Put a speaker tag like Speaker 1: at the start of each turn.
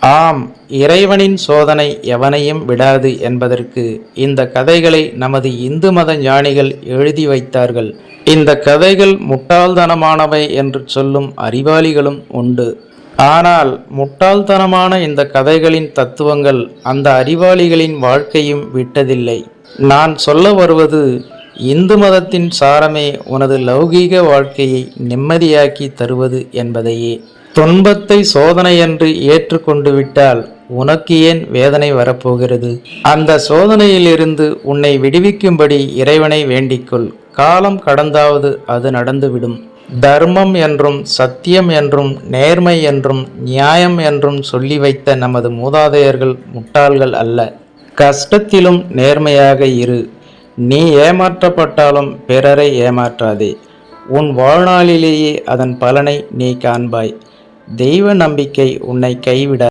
Speaker 1: ஆம், இறைவனின் சோதனை எவனையும் விடாது என்பதற்கு இந்த கதைகளை நமது இந்து மத ஞானிகள் எழுதி வைத்தார்கள். இந்த கதைகள் முட்டாள்தனமானவை என்று சொல்லும் அறிவாளிகளும் உண்டு. ஆனால் முட்டாள்தனமான இந்த கதைகளின் தத்துவங்கள் அந்த அறிவாளிகளின் வாழ்க்கையும் விட்டதில்லை. நான் சொல்ல வருவது, இந்து மதத்தின் சாரமே உனது லௌகீக வாழ்க்கையை நிம்மதியாக்கி தருவது என்பதையே. துன்பத்தை சோதனை என்று ஏற்றுக்கொண்டு விட்டால் உனக்கு ஏன் வேதனை வரப்போகிறது? அந்த சோதனையிலிருந்து உன்னை விடுவிக்கும்படி இறைவனை வேண்டிக்கொள். காலம் கடந்தாவது அது நடந்துவிடும். தர்மம் என்றும் சத்தியம் என்றும் நேர்மை என்றும் நியாயம் என்றும் சொல்லி வைத்த நமது மூதாதையர்கள் முட்டாள்கள் அல்ல. கஷ்டத்திலும் நேர்மையாக இரு. நீ ஏமாற்றப்பட்டாலும் பிறரை ஏமாற்றாதே. உன் வாழ்நாளிலேயே அதன் பலனை நீ காண்பாய். தெய்வ நம்பிக்கை உன்னை கைவிட